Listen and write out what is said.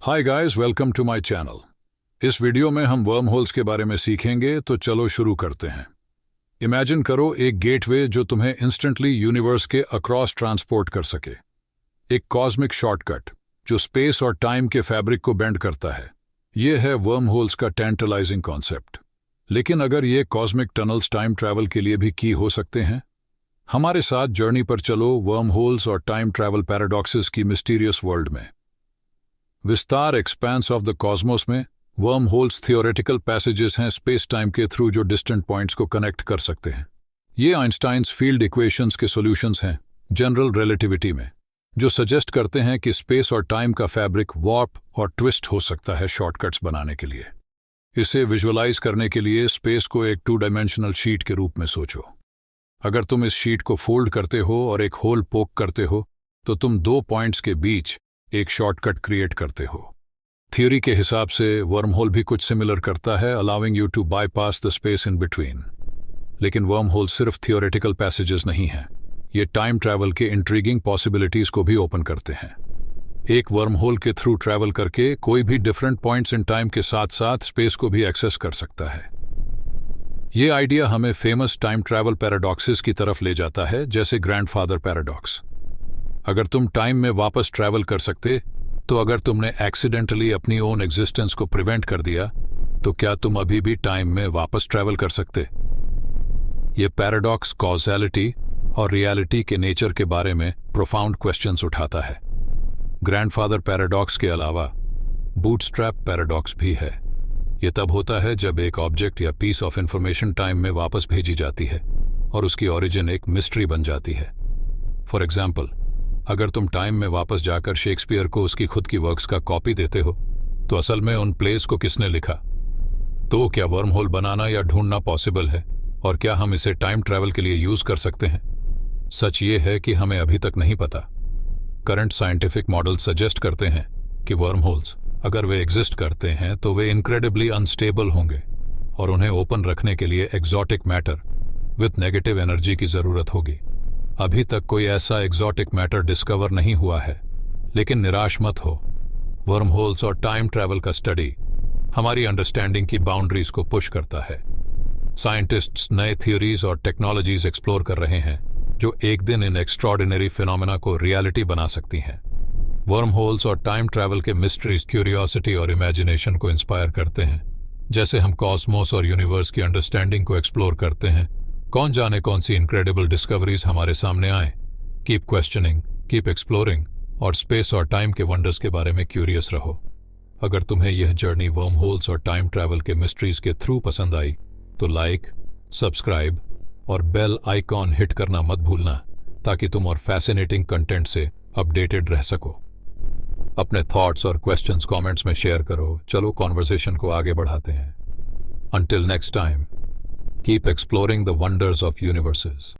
Hi guys, welcome to my channel. इस video में हम वर्म होल्स के बारे में सीखेंगे, तो चलो शुरू करते हैं। इमेजिन करो एक गेटवे जो तुम्हें इंस्टेंटली यूनिवर्स के अक्रॉस ट्रांसपोर्ट कर सके। एक कॉस्मिक शॉर्टकट जो स्पेस और टाइम के फैब्रिक को बेंड करता है। यह है वर्म होल्स का टेंटलाइजिंग कॉन्सेप्ट। लेकिन अगर ये कॉस्मिक टनल्स टाइम ट्रैवल के लिए भी की हो सकते हैं? हमारे साथ जर्नी पर चलो वर्म होल्स और टाइम ट्रैवल पैराडॉक्सेस की मिस्टीरियस वर्ल्ड में। विस्तार एक्सपेंस ऑफ द कॉस्मोस में वर्म होल्स थियोरेटिकल पैसेजेस हैं स्पेस टाइम के थ्रू जो डिस्टेंट पॉइंट्स को कनेक्ट कर सकते हैं। ये आइंस्टाइन्स फील्ड इक्वेशंस के सॉल्यूशंस हैं जनरल रिलेटिविटी में, जो सजेस्ट करते हैं कि स्पेस और टाइम का फैब्रिक वार्प और ट्विस्ट हो सकता है शॉर्टकट्स बनाने के लिए। इसे विजुअलाइज करने के लिए स्पेस को एक 2 डायमेंशनल शीट के रूप में सोचो। अगर तुम इस शीट को फोल्ड करते हो और एक होल पोक करते हो, तो तुम 2 पॉइंट्स के बीच एक शॉर्टकट क्रिएट करते हो। थ्योरी के हिसाब से वर्म होल भी कुछ सिमिलर करता है, allowing you to bypass the space in between. लेकिन वर्म होल सिर्फ थियोरेटिकल पैसेजेस नहीं हैं, ये टाइम ट्रैवल के इंट्रीगिंग पॉसिबिलिटीज को भी ओपन करते हैं। एक वर्म होल के थ्रू ट्रैवल करके कोई भी डिफरेंट पॉइंट्स इन टाइम के साथ साथ स्पेस को भी एक्सेस कर सकता है। ये आइडिया हमें फेमस टाइम ट्रैवल पैराडॉक्सेस की तरफ ले जाता है, जैसे ग्रैंडफादर पैराडॉक्स। अगर तुम टाइम में वापस ट्रैवल कर सकते, तो अगर तुमने एक्सीडेंटली अपनी ओन एग्जिस्टेंस को प्रिवेंट कर दिया, तो क्या तुम अभी भी टाइम में वापस ट्रैवल कर सकते? यह पैराडॉक्स कॉज़ैलिटी और रियलिटी के नेचर के बारे में प्रोफाउंड क्वेश्चंस उठाता है। ग्रैंडफादर पैराडॉक्स के अलावा बूटस्ट्रैप पैराडॉक्स भी है। यह तब होता है जब एक ऑब्जेक्ट या पीस ऑफ इंफॉर्मेशन टाइम में वापस भेजी जाती है और उसकी ओरिजिन एक मिस्ट्री बन जाती है। फॉर एग्जाम्पल, अगर तुम टाइम में वापस जाकर शेक्सपियर को उसकी खुद की वर्क्स का कॉपी देते हो, तो असल में उन प्लेस को किसने लिखा? तो क्या वर्म होल बनाना या ढूंढना पॉसिबल है, और क्या हम इसे टाइम ट्रैवल के लिए यूज कर सकते हैं? सच ये है कि हमें अभी तक नहीं पता। करंट साइंटिफिक मॉडल सजेस्ट करते हैं कि वर्म होल्स, अगर वे एग्जिस्ट करते हैं, तो वे इनक्रेडिबली अनस्टेबल होंगे और उन्हें ओपन रखने के लिए exotic matter with negative energy की जरूरत होगी। अभी तक कोई ऐसा एक्सोटिक मैटर डिस्कवर नहीं हुआ है, लेकिन निराश मत हो। वर्म होल्स और टाइम ट्रैवल का स्टडी हमारी अंडरस्टैंडिंग की बाउंड्रीज को पुश करता है। साइंटिस्ट्स नए थ्योरीज और टेक्नोलॉजीज एक्सप्लोर कर रहे हैं जो एक दिन इन एक्स्ट्रॉर्डिनरी फिनोमेना को रियलिटी बना सकती हैं। वर्म होल्स और टाइम ट्रैवल के मिस्ट्रीज क्यूरियोसिटी और इमेजिनेशन को इंस्पायर करते हैं। जैसे हम कॉस्मोस और यूनिवर्स की अंडरस्टैंडिंग को एक्सप्लोर करते हैं, कौन जाने कौन सी इनक्रेडिबल डिस्कवरीज हमारे सामने आए। कीप क्वेश्चनिंग, कीप एक्सप्लोरिंग और स्पेस और टाइम के वंडर्स के बारे में क्यूरियस रहो। अगर तुम्हें यह जर्नी वर्म होल्स और टाइम ट्रैवल के मिस्ट्रीज के थ्रू पसंद आई, तो लाइक, सब्सक्राइब और बेल आइकॉन हिट करना मत भूलना, ताकि तुम और फैसिनेटिंग कंटेंट से अपडेटेड रह सको। अपने थॉट्स और क्वेश्चंस कमेंट्स में शेयर करो। चलो कॉन्वर्सेशन को आगे बढ़ाते हैं। Until next time, keep exploring the wonders of universes.